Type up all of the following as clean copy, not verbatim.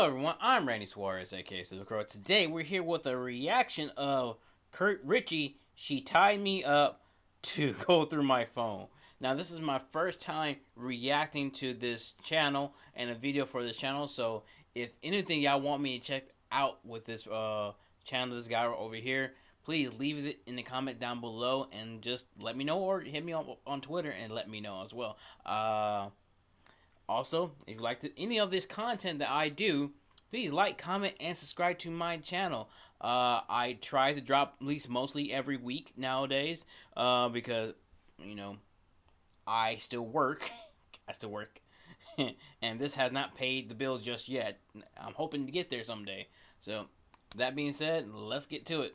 Hello everyone, I'm Randy Suarez, aka Silvercrow. Today we're here with a reaction of Kurt Ritchie. She tied me up to go through my phone. Now this is my first time reacting to this channel and a video for this channel. So if anything y'all want me to check out with this channel, this guy over here, please leave it in the comment down below and just let me know, or hit me on Twitter and let me know as well. Also, if you liked any of this content that I do, please like, comment, and subscribe to my channel. I try to drop at least mostly every week nowadays because, you know, I still work. I still work. And this has not paid the bills just yet. I'm hoping to get there someday. So, that being said, let's get to it.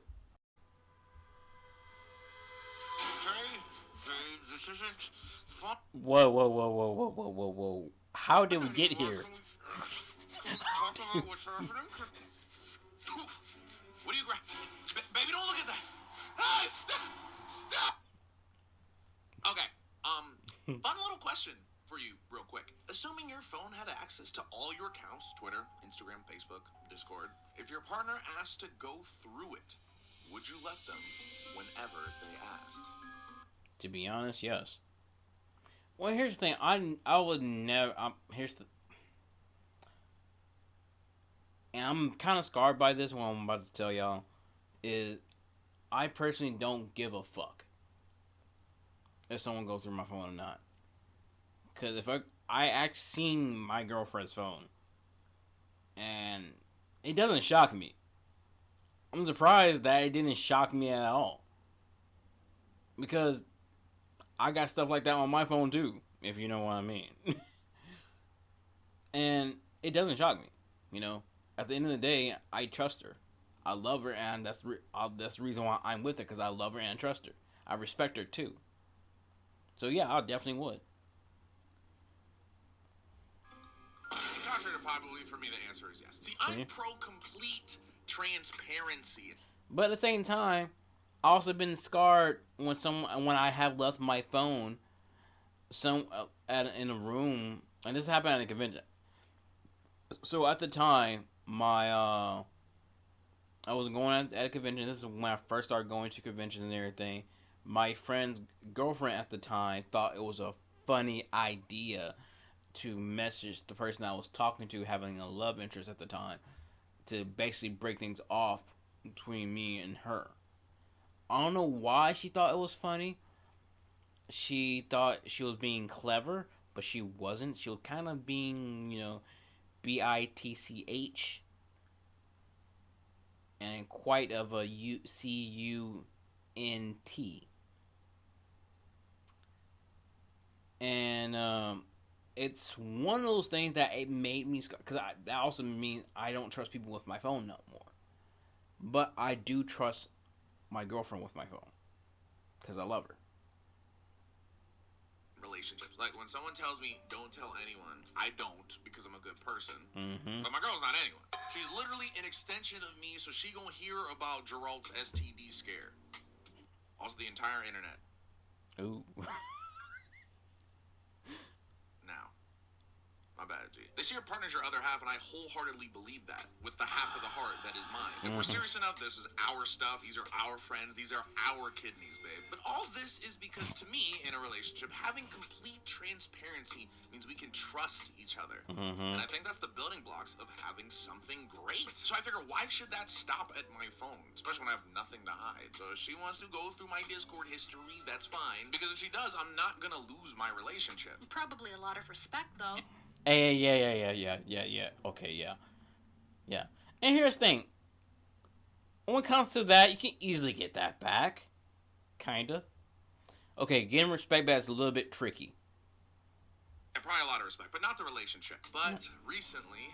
This isn't fun. Whoa, whoa, whoa, whoa, whoa, whoa, whoa, whoa. How did we get here? Talk about what's happening. What do you grab? Baby, don't look at that. Hey, stop. Okay. Fun little question for you, real quick. Assuming your phone had access to all your accounts, Twitter, Instagram, Facebook, Discord, if your partner asked to go through it, would you let them whenever they asked? To be honest, yes. Well, here's the thing. I would never. Here's the. And I'm kind of scarred by this. What I'm about to tell y'all is, I personally don't give a fuck if someone goes through my phone or not. Cause if I actually seen my girlfriend's phone, and it doesn't shock me. I'm surprised that it didn't shock me at all. Because I got stuff like that on my phone too, if you know what I mean. And it doesn't shock me, you know. At the end of the day, I trust her. I love her, and that's the reason why I'm with her, because I love her and trust her. I respect her too. So yeah, I definitely would. Contrary to popular belief, for me, the answer is yes. See, I'm pro complete transparency. But at the same time, I also been scarred when I have left my phone in a room, and this happened at a convention. So at the time, I was going at a convention. This is when I first started going to conventions and everything. My friend's girlfriend at the time thought it was a funny idea to message the person I was talking to, having a love interest at the time, to basically break things off between me and her. I don't know why she thought it was funny. She thought she was being clever, but she wasn't. She was kind of being, you know, bitch, and quite of a cunt. And it's one of those things that it made me, because that also means I don't trust people with my phone no more. But I do trust my girlfriend with my phone because I love her. Relationships, like when someone tells me don't tell anyone, I don't, because I'm a good person. Mm-hmm. But my girl's not anyone. She's literally an extension of me, so she gonna hear about Geralt's STD scare. Also, the entire internet. Ooh. Now, my bad, G. They see your partner's your other half, and I wholeheartedly believe that, with the half of the heart that is mine. If we're serious enough, this is our stuff, these are our friends, these are our kidneys, babe. But all this is because, to me, in a relationship, having complete transparency means we can trust each other. And I think that's the building blocks of having something great. So I figure, why should that stop at my phone? Especially when I have nothing to hide. So if she wants to go through my Discord history, that's fine. Because if she does, I'm not gonna lose my relationship. Probably a lot of respect, though. Hey, yeah. Okay, yeah. And here's the thing. When it comes to that, you can easily get that back. Kinda. Okay, getting respect back is a little bit tricky. And probably a lot of respect, but not the relationship. But recently,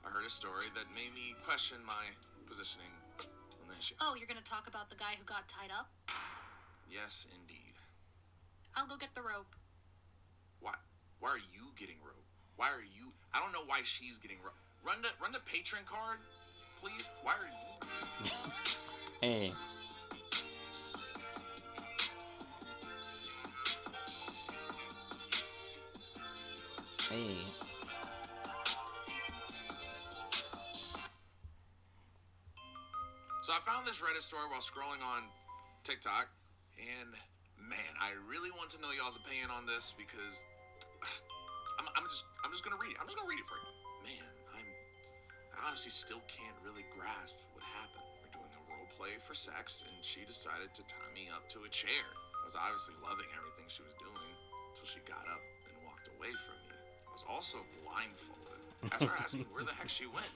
I heard a story that made me question my positioning on this issue. Oh, you're gonna talk about the guy who got tied up? Yes, indeed. I'll go get the rope. Why? Why are you getting rope? Why are you? I don't know why she's getting rope. Run the patron card, please. Why are you? Hey. Hey. I found this Reddit story while scrolling on TikTok, and man, I really want to know y'all's opinion on this because I'm just gonna read it. I'm just gonna read it for you. Man, I honestly still can't really grasp what happened. We're doing a role play for sex, and she decided to tie me up to a chair. I was obviously loving everything she was doing until she got up and walked away from me. I was also blindfolded. I started asking where the heck she went,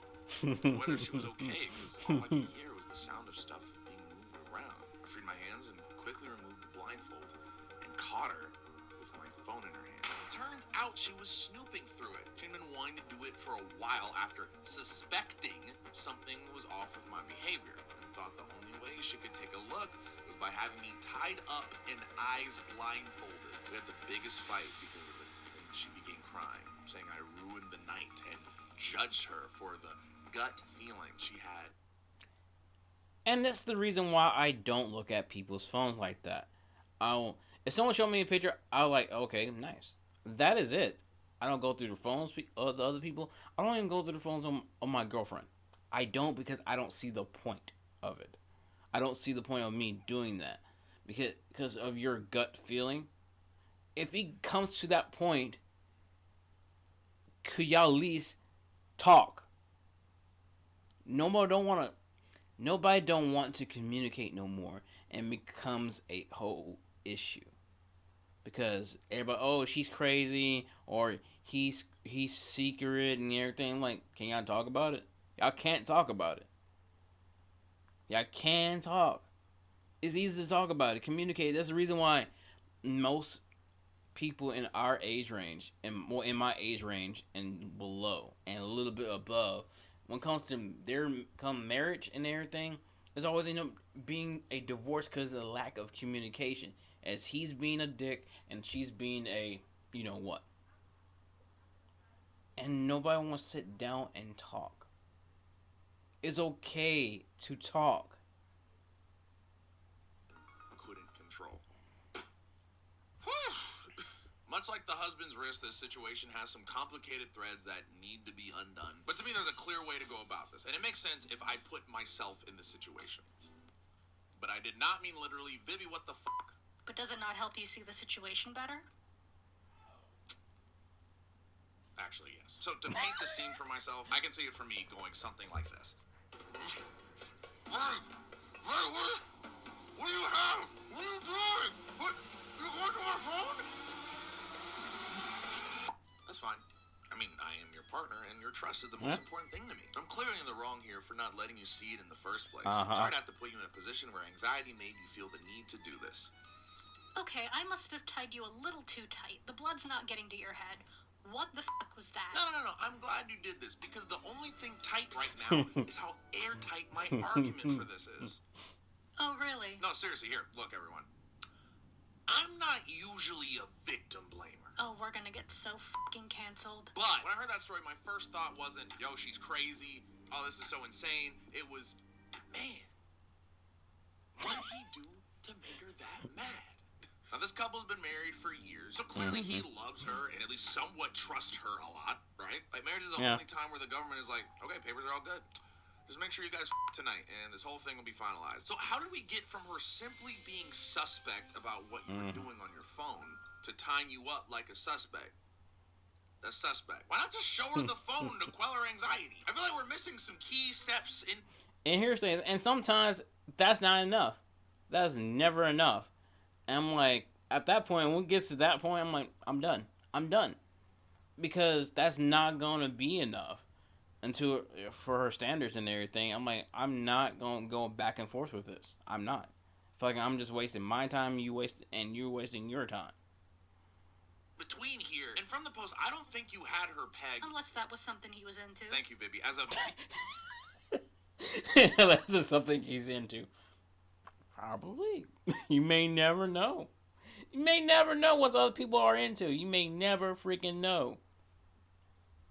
whether she was okay, because all I could hear was the sound of stuff being moved around. I freed my hands and quickly removed the blindfold and caught her with my phone in her hand. Turns out she was snooping through it. She'd been wanting to do it for a while after suspecting something was off with my behavior, and thought the only way she could take a look was by having me tied up and eyes blindfolded. We had the biggest fight because of it, and she began crying, saying I ruined the night and judged her for the gut feeling she had. And that's the reason why I don't look at people's phones like that. If someone showed me a picture, I'll like, okay, nice. That is it. I don't go through the phones of the other people. I don't even go through the phones of my girlfriend. I don't, because I don't see the point of it. I don't see the point of me doing that because of your gut feeling. If it comes to that point, could y'all at least talk? Nobody don't want to communicate no more, and becomes a whole issue. Because everybody, oh, she's crazy, or he's secret and everything. Like, can y'all talk about it? Y'all can't talk about it. Y'all can talk. It's easy to talk about it, communicate. That's the reason why most people in our age range, and more in my age range and below, and a little bit above, when it comes to their marriage and everything, there's always end up being a divorce because of the lack of communication. As he's being a dick and she's being a you know what. And nobody wants to sit down and talk. It's okay to talk. Couldn't control. Much like the husband's wrist, this situation has some complicated threads that need to be undone. But to me, there's a clear way to go about this. And it makes sense if I put myself in the situation. But I did not mean literally, Vivi, what the fuck? But does it not help you see the situation better? Actually, yes. So to paint the scene for myself, I can see it for me going something like this. What do you have? What are you doing? What? You're going to my phone? That's fine. I mean, I am your partner, and your trust is the most important thing to me. I'm clearly in the wrong here for not letting you see it in the first place. I'm sorry to have to put you in a position where anxiety made you feel the need to do this. Okay, I must have tied you a little too tight. The blood's not getting to your head. What the fuck was that? No. I'm glad you did this, because the only thing tight right now is how airtight my argument for this is. Oh, really? No, seriously, here, look, everyone. I'm not usually a victim blamer. Oh, we're gonna get so fucking canceled. But when I heard that story, my first thought wasn't, yo, she's crazy. Oh, this is so insane. It was, man, what did he do to make her that mad? Now, this couple's been married for years, so clearly he loves her and at least somewhat trusts her a lot, right? Like, marriage is the only time where the government is like, okay, papers are all good. Just make sure you guys tonight, and this whole thing will be finalized. So how did we get from her simply being suspect about what you were doing on your phone to tying you up like a suspect? A suspect. Why not just show her the phone to quell her anxiety? I feel like we're missing some key steps in... And here's the thing, and sometimes that's not enough. That's never enough. And I'm like, at that point, when it gets to that point, I'm like, I'm done. I'm done. Because that's not going to be enough until for her standards and everything. I'm like, I'm not going to go back and forth with this. I'm not. I feel like I'm just wasting my time, you're wasting your time. Between here and from the post, I don't think you had her pegged. Unless that was something he was into. Thank you, Vivi. As a... That's just something he's into. Probably. You may never know. You may never know what other people are into. You may never freaking know.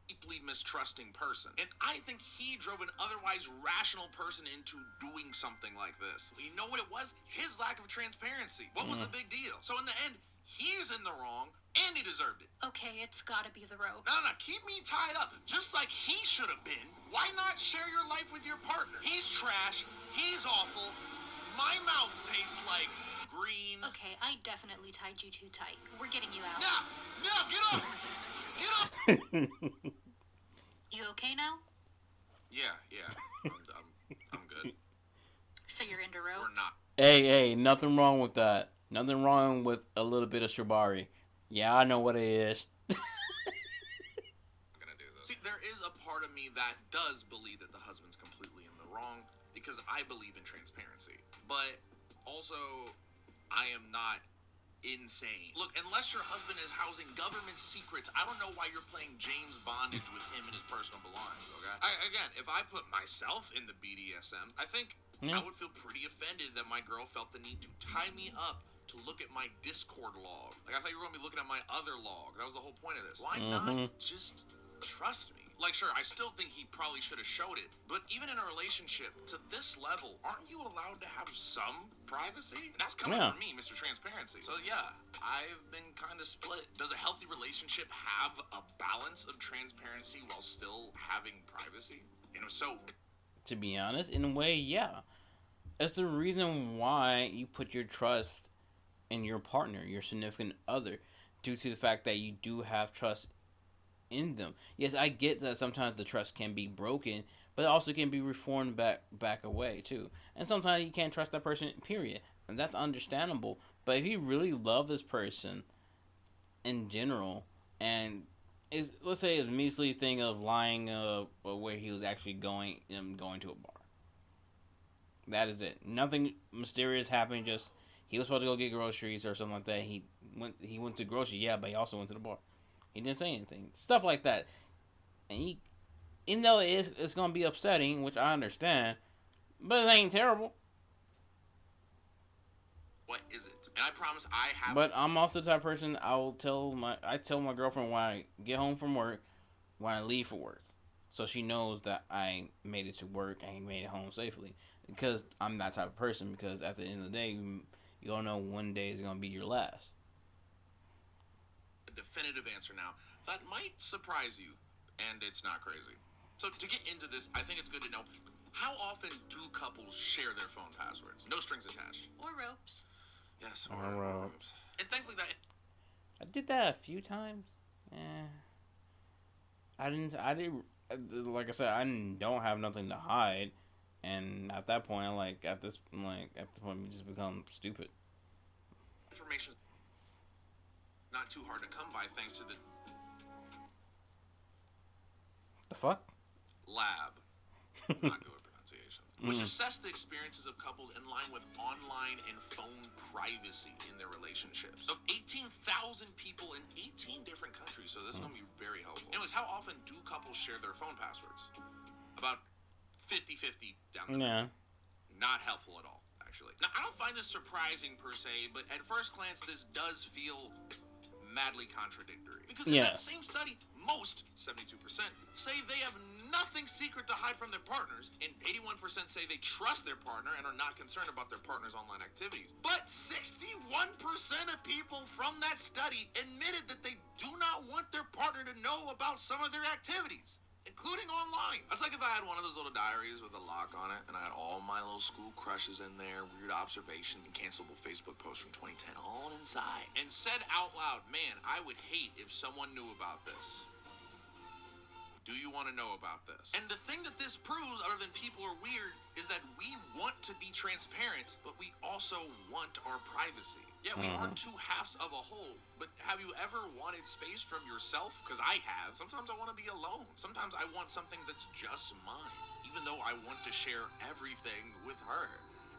Deeply mistrusting person. And I think he drove an otherwise rational person into doing something like this. You know what it was? His lack of transparency. What was the big deal? So in the end, he's in the wrong, and he deserved it. Okay, it's gotta be the rope. No, keep me tied up, just like he should have been. Why not share your life with your partner? He's trash, He's awful. My mouth tastes like green. Okay, I definitely tied you too tight. We're getting you out. No, get off! Get off! You okay now? Yeah. I'm good. So you're into ropes? We're not. Hey, nothing wrong with that. Nothing wrong with a little bit of shibari. Yeah, I know what it is. Gonna do this. See, there is a part of me that does believe that the husband's completely in the wrong because I believe in transparency. But also, I am not insane. Look, unless your husband is housing government secrets, I don't know why you're playing James Bondage with him and his personal belongings, okay? Again, if I put myself in the BDSM, I think I would feel pretty offended that my girl felt the need to tie me up to look at my Discord log. Like, I thought you were going to be looking at my other log. That was the whole point of this. Why not just trust me? Like, sure, I still think he probably should have showed it, but even in a relationship to this level, aren't you allowed to have some privacy? And that's coming from me, Mr. Transparency. So yeah, I've been kind of split. Does a healthy relationship have a balance of transparency while still having privacy? And if so, To be honest, in a way, yeah. That's the reason why you put your trust in your partner, your significant other, due to the fact that you do have trust in them. Yes, I get that sometimes the trust can be broken, but it also can be reformed back away too. And sometimes you can't trust that person, period. And that's understandable. But if you really love this person in general, and is, let's say, a measly thing of lying where he was actually going to a bar. That is it. Nothing mysterious happened. Just he was supposed to go get groceries or something like that. He went to grocery, yeah, but he also went to the bar. He didn't say anything. Stuff like that. And even though it's gonna be upsetting, which I understand, but it ain't terrible. what is it? And I promise I have. But I'm also the type of person I tell my girlfriend when I get home from work, when I leave for work, so she knows that I made it to work and made it home safely. Because I'm that type of person. Because at the end of the day, you don't know one day is gonna be your last. A definitive answer now that might surprise you, and it's not crazy. So to get into this, I think it's good to know how often do couples share their phone passwords? No strings attached. Or ropes. Yes, Or ropes. And thankfully that. I did that a few times. I didn't. Like I said, I don't have nothing to hide, and at that point, at this point, we just become stupid. Information not too hard to come by thanks to the The fuck? lab. Not good with pronunciation. Which assess the experiences of couples in line with online and phone privacy in their relationships. Of 18,000 people in 18 different countries, so this is going to be very helpful. Anyways, how often do couples share their phone passwords? About 50-50 down the Yeah. Not helpful at all, actually. Now, I don't find this surprising per se, but at first glance, this does feel madly contradictory. Because in that same study, most, 72%, say they have nothing secret to hide from their partners, and 81% say they trust their partner and are not concerned about their partner's online activities. But 61% of people from that study admitted that they do not want their partner to know about some of their activities, including online. That's like if I had one of those little diaries with a lock on it, and I had all my little school crushes in there, weird observations, and cancelable Facebook posts from 2010 all inside, and said out loud, man, I would hate if someone knew about this. Do you want to know about this? And the thing that this proves, other than people are weird, is that we want to be transparent, but we also want our privacy. Yeah, we are two halves of a whole, but have you ever wanted space from yourself? Because I have. Sometimes I want to be alone. Sometimes I want something that's just mine, even though I want to share everything with her.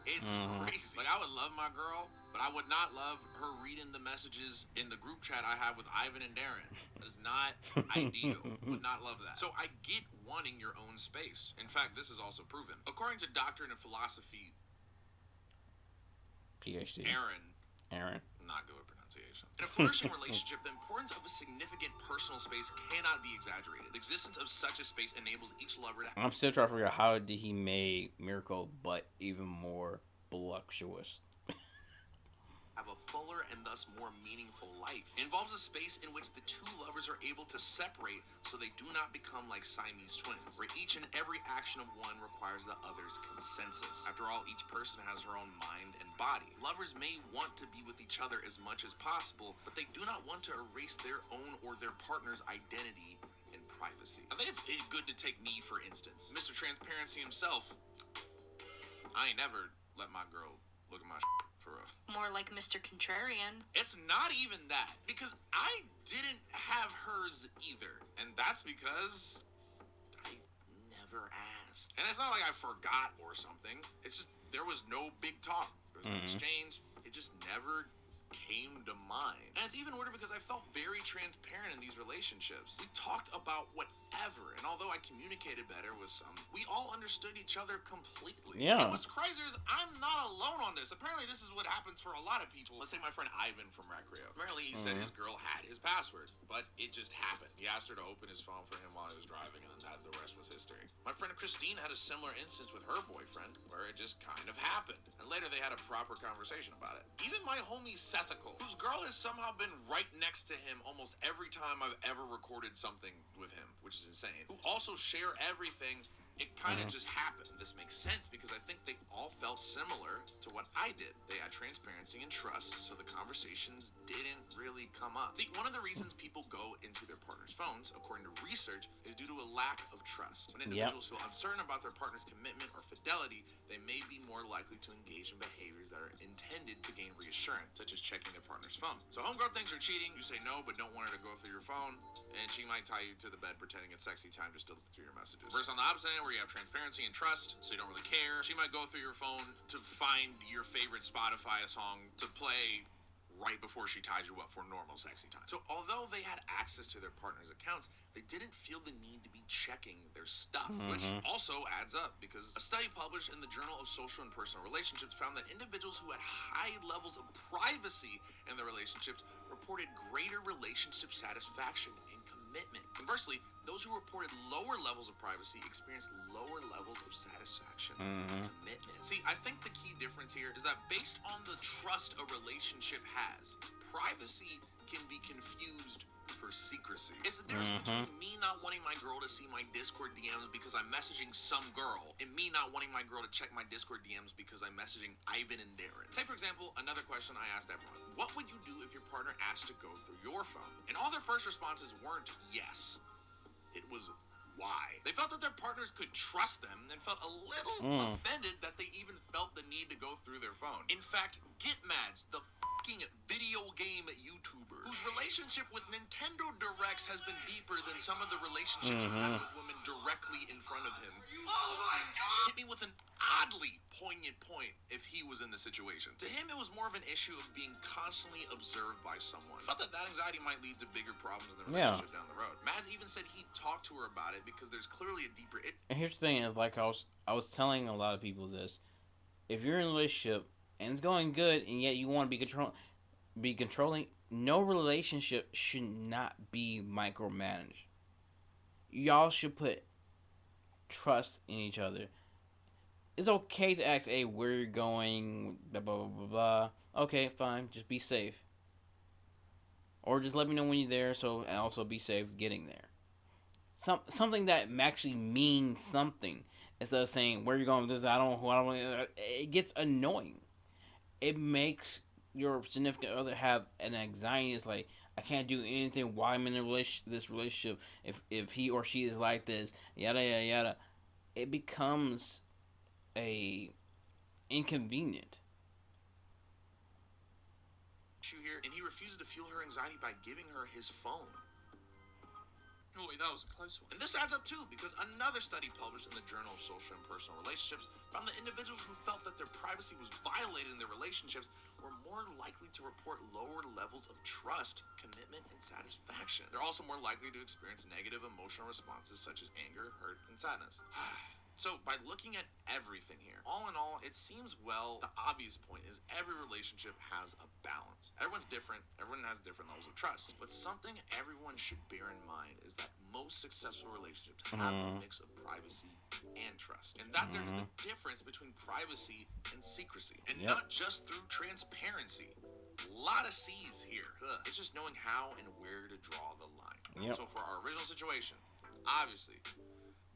It's crazy. Like, I would love my girl, but I would not love her reading the messages in the group chat I have with Ivan and Darren. That is not ideal. Would not love that. So I get wanting your own space. In fact, this is also proven. According to Doctrine and Philosophy, PhD. Aaron. Not good with pronunciation. In a flourishing relationship, the importance of a significant personal space cannot be exaggerated. The existence of such a space enables each lover to I'm still trying to figure out how did he make Miracle but even more voluptuous. have have a fuller and thus more meaningful life. It involves a space in which the two lovers are able to separate so they do not become like Siamese twins, where each and every action of one requires the other's consensus. After all, each person has her own mind and body. Lovers may want to be with each other as much as possible, but they do not want to erase their own or their partner's identity and privacy. I think it's good to take me, for instance. Mr. Transparency himself, I ain't never let my girl look at my for real. More like Mr. Contrarian. It's not even that, because I didn't have hers either, and that's because I never asked. And it's not like I forgot or something. It's just there was no big talk. There was no exchange. It just never came to mind. And it's even weirder because I felt very transparent in these relationships. We talked about whatever, and although I communicated better with some, we all understood each other completely. Yeah. And what's crazier is I'm not alone on this. Apparently this is what happens for a lot of people. Let's say my friend Ivan from Recreo. Apparently he said his girl had his password, but it just happened. He asked her to open his phone for him while he was driving, and then the rest was history. My friend Christine had a similar instance with her boyfriend, where it just kind of happened. And later they had a proper conversation about it. Even my homie Sethical, whose girl has somehow been right next to him almost every time I've ever recorded something with him, which is insane, who also share everything. It kind of just happened. This makes sense because I think they all felt similar to what I did. They had transparency and trust, so the conversations didn't really come up. See, one of the reasons people go into their partner's phones, according to research, is due to a lack of trust. When individuals feel uncertain about their partner's commitment or fidelity, they may be more likely to engage in behaviors that are intended to gain reassurance, such as checking their partner's phone. So homegirl thinks you're cheating, you say no but don't want her to go through your phone, and she might tie you to the bed pretending it's sexy time just to look through your messages. Versus on the opposite end, where you have transparency and trust, so you don't really care, she might go through your phone to find your favorite Spotify song to play right before she ties you up for normal sexy time. So although they had access to their partner's accounts, they didn't feel the need to be checking their stuff, which also adds up because a study published in the Journal of Social and Personal Relationships found that individuals who had high levels of privacy in their relationships reported greater relationship satisfaction and commitment. Conversely, those who reported lower levels of privacy experienced lower levels of satisfaction and commitment. See, I think the key difference here is that based on the trust a relationship has, privacy can be confused for secrecy. It's the difference between me not wanting my girl to see my Discord DMs because I'm messaging some girl and me not wanting my girl to check my Discord DMs because I'm messaging Ivan and Darren. Say, for example, another question I asked everyone. What would you do if your partner asked to go through your phone? And all their first responses weren't yes. It was why. They felt that their partners could trust them and felt a little offended that they even felt the need to go through their phone. In fact, Gitmads, the fucking video game YouTuber, whose relationship with Nintendo Directs has been deeper than some of the relationships he's had with women directly in front of him. Oh my god! Hit me with an oddly poignant point if he was in the situation. To him, it was more of an issue of being constantly observed by someone. He felt that anxiety might lead to bigger problems in the relationship down the road. Mads even said he talked to her about it because there's clearly a deeper And here's the thing: is like I was telling a lot of people this. If you're in a relationship and it's going good, and yet you want to be controlling, no relationship should not be micromanaged. Y'all should put trust in each other. It's okay to ask, hey, where you're going, blah, blah, blah, blah, blah. Okay, fine, just be safe. Or just let me know when you're there, and also be safe getting there. Something that actually means something. Instead of saying, where you're going with this, I don't it gets annoying. It makes your significant other have an anxiety. It's like, I can't do anything while I'm in this relationship if he or she is like this, yada, yada, yada. It becomes inconvenient. Here, and he refused to fuel her anxiety by giving her his phone. Oh, wait, that was a close one. And this adds up too, because another study published in the Journal of Social and Personal Relationships found that individuals who felt that their privacy was violated in their relationships were more likely to report lower levels of trust, commitment, and satisfaction. They're also more likely to experience negative emotional responses such as anger, hurt, and sadness. So, by looking at everything here, all in all, it seems, the obvious point is every relationship has a balance. Everyone's different, everyone has different levels of trust. But something everyone should bear in mind is that most successful relationships have a mix of privacy and trust. And that there is the difference between privacy and secrecy. And not just through transparency. Lot of C's here. Ugh. It's just knowing how and where to draw the line. Yep. So for our original situation, obviously,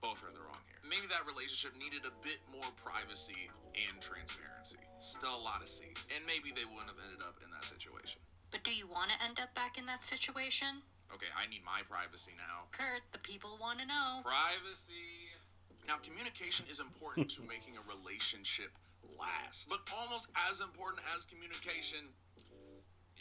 both are in the wrong here. Maybe that relationship needed a bit more privacy and transparency. Still a lot of C's. And maybe they wouldn't have ended up in that situation. But do you want to end up back in that situation? Okay, I need my privacy now. Kurt, the people want to know. Privacy. Now, communication is important to making a relationship last. But almost as important as communication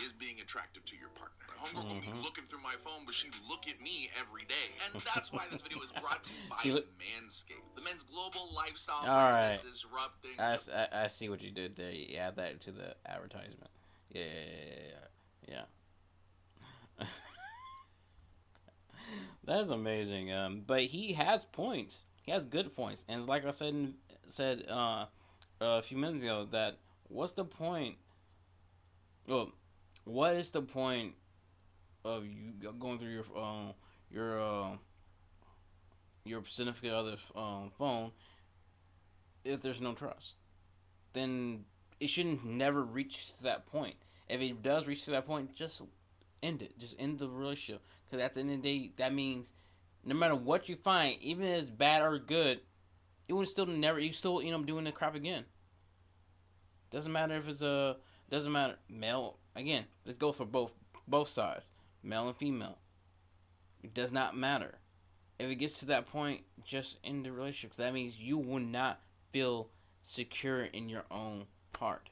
is being attractive to your partner. Homegirl will be looking through my phone, but she look at me every day. And that's why this video is brought to you by Manscaped. The men's global lifestyle brand is disrupting. I see what you did there. You add that to the advertisement. Yeah. That's amazing. But he has points. He has good points. And like I said a few minutes ago, that what's the point? Well, what is the point of you going through your significant other's phone if there's no trust? Then it shouldn't never reach to that point. If it does reach to that point, just end it. Just end the relationship. Because at the end of the day, that means no matter what you find, even if it's bad or good, it would still never. You still end up doing the crap again. Doesn't matter if it's doesn't matter male. Again, let's go for both sides, male and female. It does not matter. If it gets to that point, just end the relationship. That means you will not feel secure in your own heart.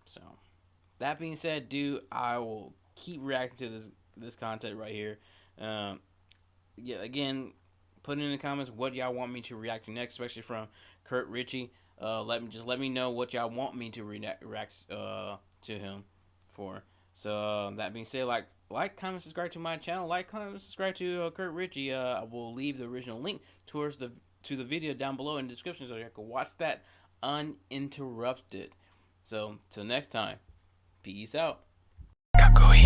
So, that being said, dude, I will keep reacting to this content right here. Yeah, again, put in the comments what y'all want me to react to next, especially from Kurt Ritchie. Let me know what y'all want me to react to him for. So that being said, like, comment, subscribe to my channel. Like, comment, subscribe to Kurt Ritchie. I will leave the original link to the video down below in the description so you can watch that uninterrupted. So till next time, peace out. Kakui.